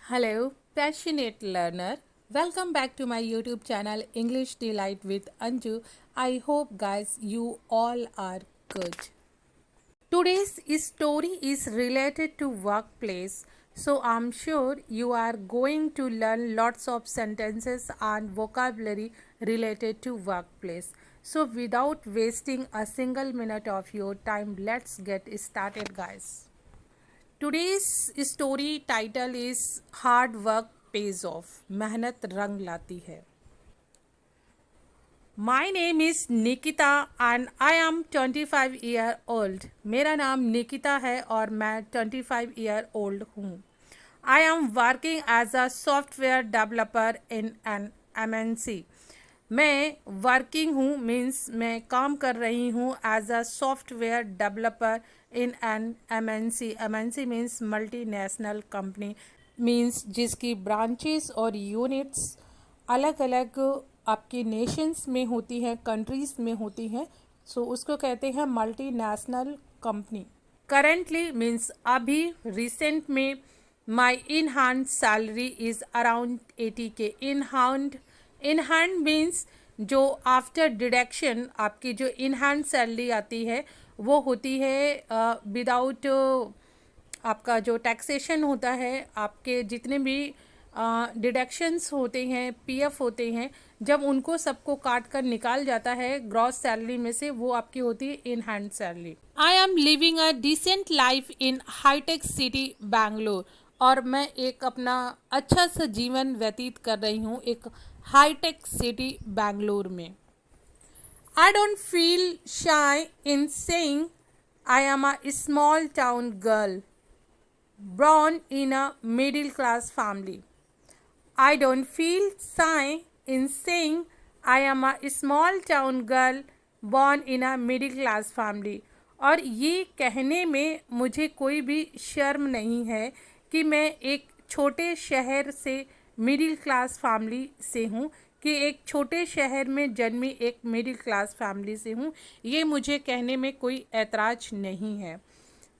Hello, passionate learner. Welcome back to my YouTube channel English Delight with Anju. I hope, guys, you all are good. Today's story is related to workplace, so I'm sure you are going to learn lots of sentences and vocabulary related to workplace. So, without wasting a single minute of your time, let's get started, guys. Today's story title is Hard Work Pays Off. मेहनत रंग लाती है. My name is Nikita and I am 25-year-old. मेरा नाम निकिता है और मैं 25-year-old हूँ. I am working as a software developer in an MNC. मैं वर्किंग हूँ मीन्स मैं काम कर रही हूँ as a software developer in an MNC. MNC means multi national company, means जिसकी ब्रांचेस और यूनिट्स अलग अलग आपके नेशंस में होती हैं, कंट्रीज़ में होती हैं. सो उसको कहते हैं multi national company. Currently means अभी रिसेंट में my in hand salary is around 80K. In hand means जो आफ्टर डिडक्शन आपकी जो इन हैंड सैलरी आती है वो होती है विदाउट आपका जो टैक्सेशन होता है, आपके जितने भी डिडक्शंस होते हैं, पीएफ होते हैं, जब उनको सबको काट कर निकाल जाता है ग्रॉस सैलरी में से, वो आपकी होती है in hand salary. I am living a decent life in hitech city Bangalore. और मैं एक अपना अच्छा सा जीवन व्यतीत कर रही हूँ एक हाईटेक सिटी बैंगलोर में. आई डोंट फील शाई in saying I am a small town girl born in a middle class family. I don't feel shy in saying I am a small town girl born in a middle class family. और ये कहने में मुझे कोई भी शर्म नहीं है कि मैं एक छोटे शहर से मिडिल क्लास फैमिली से हूँ, कि एक छोटे शहर में जन्मी एक मिडिल क्लास फैमिली से हूँ. ये मुझे कहने में कोई ऐतराज़ नहीं है.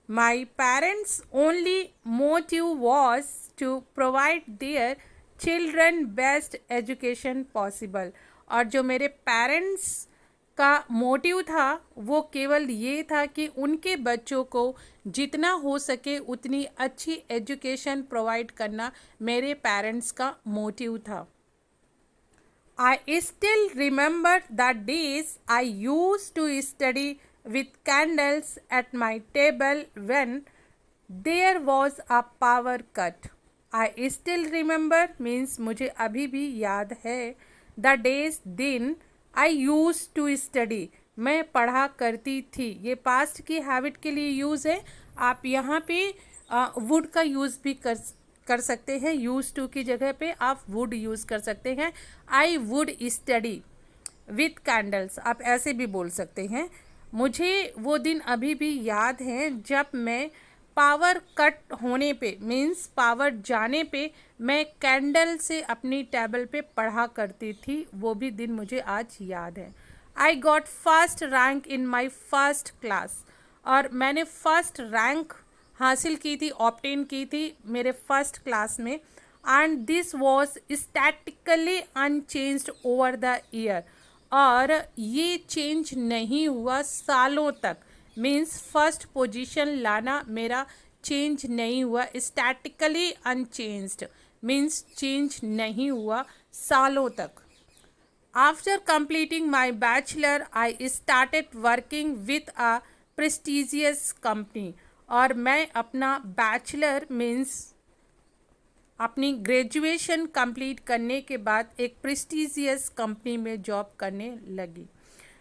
My parents' only motive was to provide their children best education possible. और जो मेरे पेरेंट्स का मोटिव था वो केवल ये था कि उनके बच्चों को जितना हो सके उतनी अच्छी एजुकेशन प्रोवाइड करना मेरे पेरेंट्स का मोटिव था. I still remember the days I used to study with candles at my table when there was a power cut. I still remember means मुझे अभी भी याद है. The days दिन I used to study मैं पढ़ा करती थी. ये पास्ट की हैबिट के लिए यूज़ है. आप यहाँ पे वुड का यूज़ भी कर सकते हैं. यूज टू की जगह पे आप वुड यूज़ कर सकते हैं. I would study with candles आप ऐसे भी बोल सकते हैं. मुझे वो दिन अभी भी याद हैं जब मैं पावर कट होने पे मीन्स पावर जाने पे मैं कैंडल से अपनी टेबल पे पढ़ा करती थी. वो भी दिन मुझे आज याद है. I got first rank in my first class. और मैंने फर्स्ट रैंक हासिल की थी, ऑब्टेन की थी मेरे फर्स्ट क्लास में. And this was statically unchanged over the year. और ये चेंज नहीं हुआ सालों तक. मीन्स फर्स्ट पोजीशन लाना मेरा चेंज नहीं हुआ. स्टैटिकली अनचेंज्ड मीन्स चेंज नहीं हुआ सालों तक. After completing my bachelor I started working with a prestigious company. और मैं अपना बैचलर मीन्स अपनी ग्रेजुएशन कंप्लीट करने के बाद एक प्रेस्टिजियस कंपनी में जॉब करने लगी.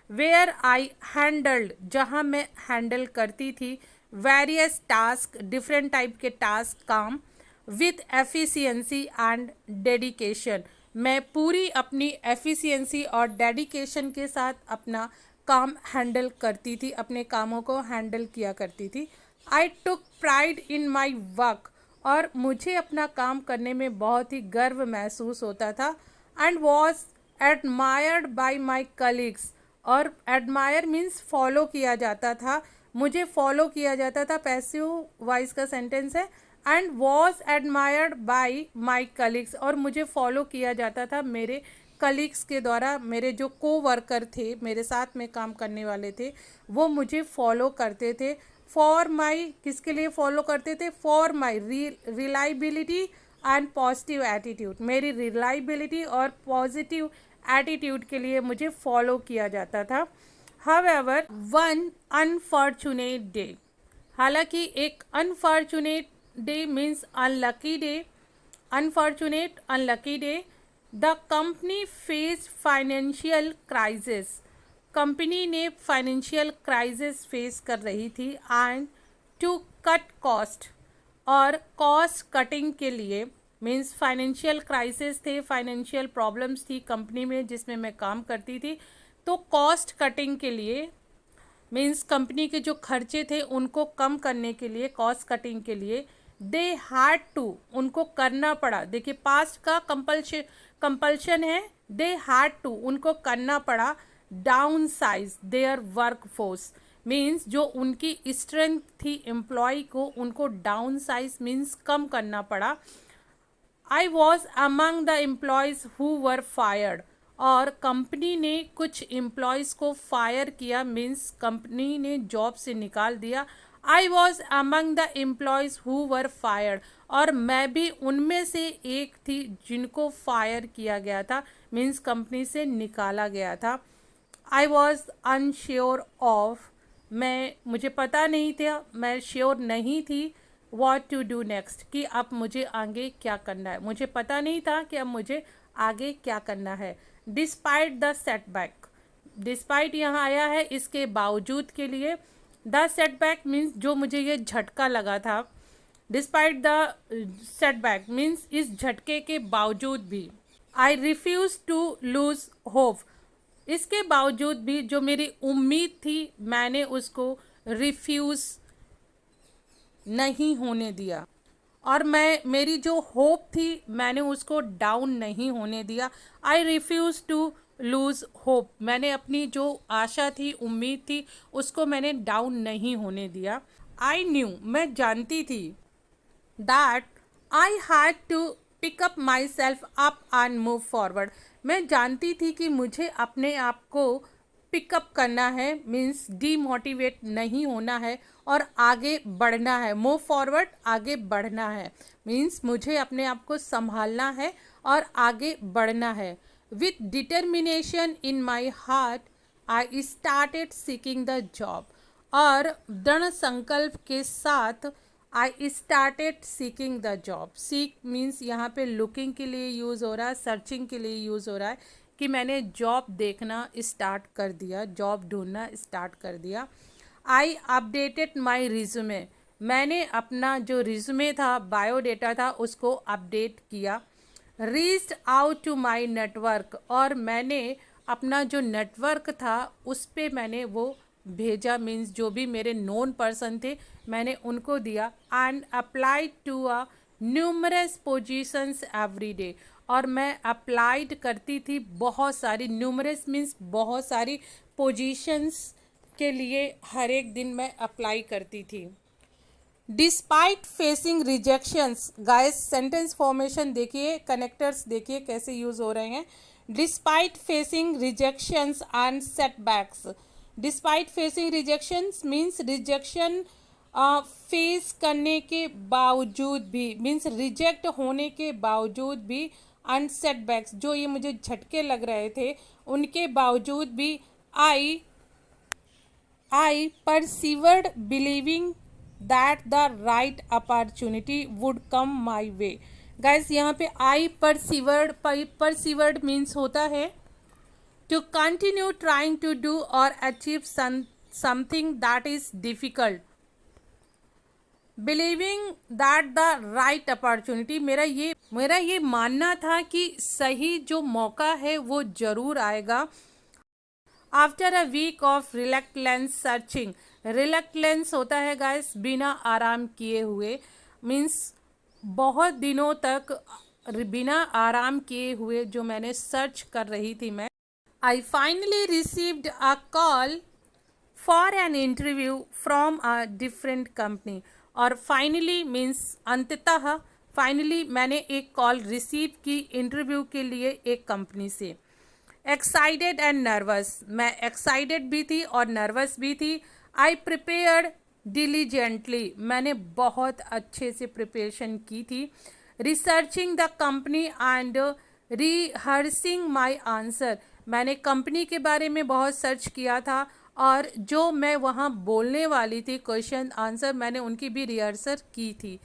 वेयर आई हैंडल्ड जहाँ मैं हैंडल करती थी वेरियस टास्क, डिफरेंट टाइप के टास्क, काम विथ एफिशिएंसी एंड डेडिकेशन. मैं पूरी अपनी एफिशिएंसी और डेडिकेशन के साथ अपना काम हैंडल करती थी, अपने कामों को हैंडल किया करती थी. आई टुक प्राइड इन माई वर्क और मुझे अपना काम करने में बहुत ही गर्व महसूस होता था. And was admired by my colleagues. और एडमायर मीन्स फॉलो किया जाता था, मुझे फॉलो किया जाता था. पैसिव वॉइस का सेंटेंस है. And was admired by my colleagues, और मुझे फॉलो किया जाता था मेरे कलीग्स के द्वारा। मेरे जो को वर्कर थे, मेरे साथ में काम करने वाले थे, वो मुझे फॉलो करते थे। फॉर माई, किसके लिए फॉलो करते थे? For my reliability and positive attitude, मेरी रिलायबिलिटी और पॉजिटिव एटीट्यूड के लिए मुझे फॉलो किया जाता था। हाउएवर वन अनफॉर्चुनेट डे, हालांकि एक unfortunate day means unlucky day, unfortunate unlucky day, the company face financial crisis, company ने फाइनेंशियल क्राइसिस फेस कर रही थी। एंड टू कट कॉस्ट, और कॉस्ट कटिंग के लिए, मीन्स फाइनेंशियल क्राइसिस थे, फाइनेंशियल प्रॉब्लम्स थी कंपनी में जिसमें मैं काम करती थी, तो कॉस्ट कटिंग के लिए, मीन्स कंपनी के जो खर्चे थे उनको कम करने के लिए, कॉस्ट कटिंग के लिए, दे हैड टू, उनको करना पड़ा। देखिए पास्ट का कंपल्शन है, दे हैड टू, उनको करना पड़ा, down size their work force, means जो उनकी स्ट्रेंथ थी एम्प्लॉय को, उनको डाउन साइज मीन्स कम करना पड़ा। I was among the employees who were fired, और कंपनी ने कुछ एम्प्लॉयज़ को फायर किया, मीन्स कंपनी ने जॉब से निकाल दिया। I was among the employees who were fired, और मैं भी उनमें से एक थी जिनको फायर किया गया था, मीन्स कंपनी से निकाला गया था। आई वॉज अनश्योर ऑफ, मुझे पता नहीं था, मैं श्योर नहीं थी, वॉट टू डू नेक्स्ट, कि अब मुझे आगे क्या करना है, मुझे पता नहीं था कि अब मुझे आगे क्या करना है। डिस्पाइट द सेटबैक, डिस्पाइट यहाँ आया है इसके बावजूद के लिए, द सेटबैक मीन्स जो मुझे ये झटका लगा था, डिस्पाइट द सेटबैक मीन्स इस झटके के बावजूद भी। आई रिफ्यूज़ टू लूज होप, इसके बावजूद भी जो मेरी उम्मीद थी मैंने उसको रिफ्यूज़ नहीं होने दिया, और मेरी जो होप थी मैंने उसको डाउन नहीं होने दिया। आई रिफ्यूज़ टू लूज़ होप, मैंने अपनी जो आशा थी, उम्मीद थी, उसको मैंने डाउन नहीं होने दिया। आई न्यू, मैं जानती थी, that I had to pick up myself up and move forward, मैं जानती थी कि मुझे अपने आप को पिकअप करना है, मीन्स डीमोटिवेट नहीं होना है और आगे बढ़ना है। मूव फॉरवर्ड, आगे बढ़ना है, मीन्स मुझे अपने आप को संभालना है और आगे बढ़ना है। With determination in my heart I started seeking the job, और दृढ़ संकल्प के साथ I started seeking the job. Seek means यहाँ पे लुकिंग के लिए यूज़ हो रहा है, सर्चिंग के लिए यूज़ हो रहा है, कि मैंने जॉब देखना स्टार्ट कर दिया, जॉब ढूंढना स्टार्ट कर दिया। आई अपडेटेड माई रिज्यूमे, मैंने अपना जो रिज्यूमे था, बायोडेटा था, उसको अपडेट किया। Reached out to my network, और मैंने अपना जो नेटवर्क था उस पे मैंने वो भेजा, मीन्स जो भी मेरे नोन पर्सन थे मैंने उनको दिया। And applied to a numerous positions every day, और मैं अप्लाइड करती थी बहुत सारी, न्यूमरस मीन्स बहुत सारी पोजीशंस के लिए हर एक दिन मैं अप्लाई करती थी। Despite facing rejections, guys sentence formation देखिए, कनेक्टर्स देखिए कैसे यूज हो रहे हैं। Despite facing rejections and setbacks, despite facing rejections means rejection face करने के बावजूद भी, मीन्स रिजेक्ट होने के बावजूद भी, एंड सेटबैक्स जो ये मुझे झटके लग रहे थे उनके बावजूद भी, I persevered believing that the right opportunity would come my way. Guys यहाँ पे आई परसीवर्ड मीन्स होता है to continue trying to do और achieve something that is difficult. Believing that the right opportunity, मेरा ये मानना था कि सही जो मौका है वो जरूर आएगा। After a week of reluctance searching, reluctance होता है गाइस बिना आराम किए हुए, मीन्स बहुत दिनों तक बिना आराम किए हुए जो मैंने सर्च कर रही थी मैं, I finally received a call for an interview from a different company, और फाइनली मीन्स अंततः फाइनली मैंने एक कॉल रिसीव की इंटरव्यू के लिए एक कंपनी से। एक्साइटेड एंड नर्वस, मैं एक्साइटेड भी थी और नर्वस भी थी। आई प्रिपेयर्ड डिलीजेंटली, मैंने बहुत अच्छे से प्रिपरेशन की थी। Researching the company and rehearsing my answer, मैंने कंपनी के बारे में बहुत सर्च किया था और जो मैं वहाँ बोलने वाली थी क्वेश्चन आंसर मैंने उनकी भी रिहर्सल की थी।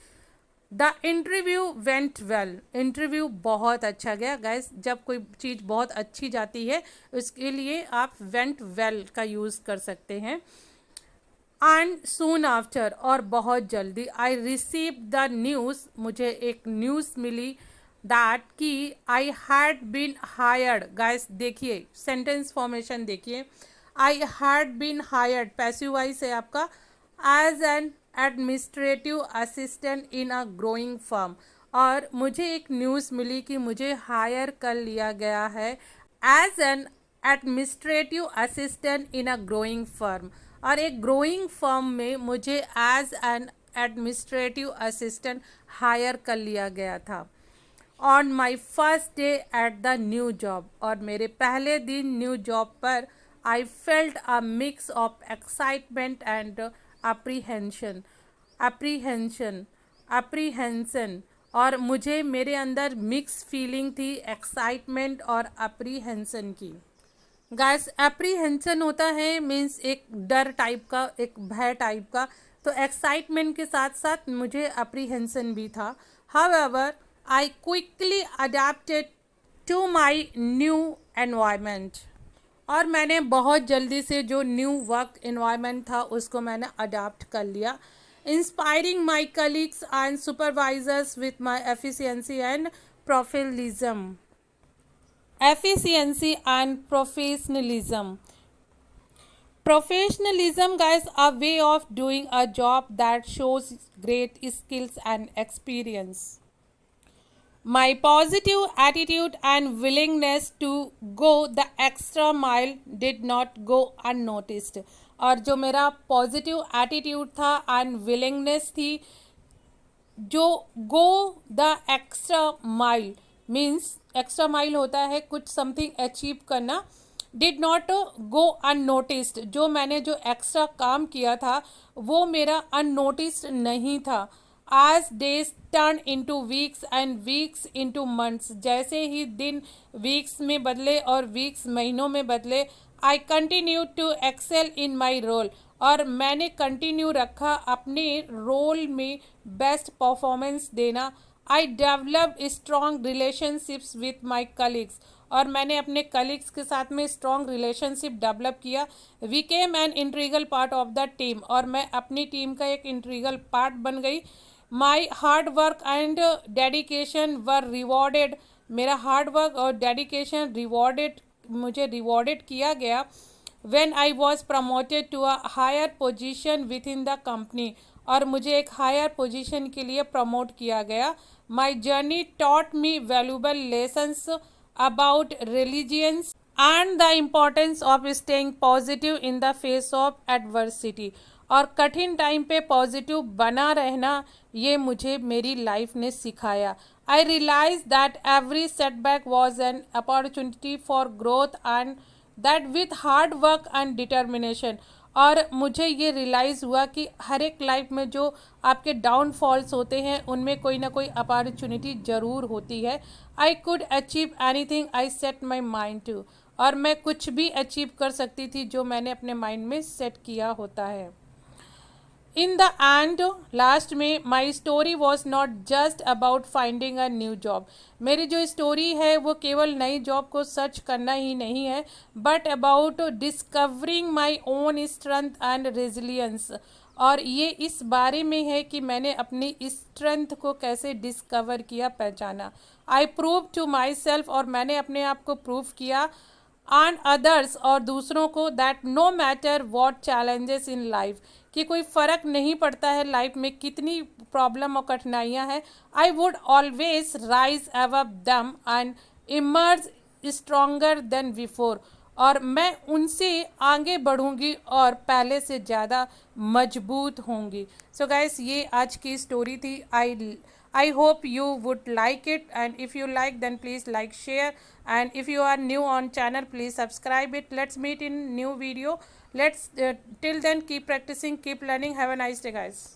The interview went well, interview बहुत अच्छा गया। गाइस जब कोई चीज़ बहुत अच्छी जाती है उसके लिए आप वेंट वेल का यूज़ कर सकते हैं। एंड सून आफ्टर, और बहुत जल्दी, आई रिसीव द न्यूज़, मुझे एक न्यूज़ मिली दैट कि I had been hired. Guys देखिए सेंटेंस फॉर्मेशन देखिए, I had been hired passive voice है आपका, as an administrative assistant in a growing firm. और मुझे एक न्यूज़ मिली कि मुझे हायर कर लिया गया है as an administrative assistant in a growing firm, और एक ग्रोइंग फर्म में मुझे as an administrative assistant hire कर लिया गया था। On my first day at the new job, और मेरे पहले दिन न्यू जॉब पर I felt a mix of excitement and apprehension apprehension apprehension, और मुझे मेरे अंदर मिक्स फीलिंग थी एक्साइटमेंट और अप्रीहेंशन की। गाइस एप्रीहेंशन होता है मीन्स एक डर टाइप का, एक भय टाइप का, तो एक्साइटमेंट के साथ साथ मुझे अप्रीहेंशन भी था। However I quickly adapted to my new environment, और मैंने बहुत जल्दी से जो न्यू वर्क एनवायरनमेंट था उसको मैंने अडाप्ट कर लिया। Inspiring my colleagues and supervisors with my efficiency and professionalism efficiency and professionalism. Professionalism, guys, a way of doing a job that shows great skills and experience. My positive attitude and willingness to go the extra mile did not go unnoticed. और जो मेरा positive attitude था and willingness थी, जो go the extra mile means extra mile होता है कुछ something achieve करना, डिड नॉट गो अननोटिस्ड, जो मैंने जो एक्स्ट्रा काम किया था वो मेरा अननोटिस्ड नहीं था। आज days turn into weeks and weeks into months, जैसे ही दिन वीक्स में बदले और वीक्स महीनों में बदले, I continue to excel in my role, और मैंने कंटिन्यू रखा अपने रोल में बेस्ट परफॉर्मेंस देना। I developed strong relationships with my colleagues, और मैंने अपने कलीग्स के साथ में स्ट्रॉन्ग रिलेशनशिप डेवलप किया। We came an integral part of the team, और मैं अपनी टीम का एक इंट्रीगल पार्ट बन गई। My hard work and dedication were rewarded, मेरा हार्ड वर्क और डेडिकेशन मुझे रिवॉर्डेड किया गया। When I was promoted to a higher position within the company, और मुझे एक हायर पोजीशन के लिए प्रमोट किया गया। My journey taught me valuable lessons about resilience and the importance of staying positive in the face of adversity, और कठिन time पे पॉजिटिव बना रहना ये मुझे मेरी लाइफ ने सिखाया। I realize that every setback was an opportunity for growth and that with hard work and determination, और मुझे ये रियलाइज़ हुआ कि हर एक लाइफ में जो आपके डाउनफॉल्स होते हैं उनमें कोई ना कोई अपॉर्चुनिटी ज़रूर होती है। I could achieve anything I set my mind to, और मैं कुछ भी अचीव कर सकती थी जो मैंने अपने माइंड में सेट किया होता है। इन द एंड लास्ट में my story was not just about finding a new job, मेरी जो स्टोरी है वो केवल नई जॉब को सर्च करना ही नहीं है, but about discovering my own strength and resilience, और ये इस बारे में है कि मैंने अपनी स्ट्रेंथ को कैसे डिस्कवर किया, पहचाना। I prove to myself, और मैंने अपने आप को प्रूव किया, एंड अदर्स, और दूसरों को, that no matter what challenges in life, कि कोई फ़र्क नहीं पड़ता है लाइफ में कितनी प्रॉब्लम और कठिनाइयाँ हैं, I would always rise above them and emerge stronger than before, और मैं उनसे आगे बढ़ूंगी और पहले से ज़्यादा मजबूत होंगी। सो गाइस, ये आज की स्टोरी थी। I hope you would like it, and if you like, then please like, share, and if you are new on channel, please subscribe it. Let's meet in new video. Let's till then keep practicing, keep learning. Have a nice day, guys.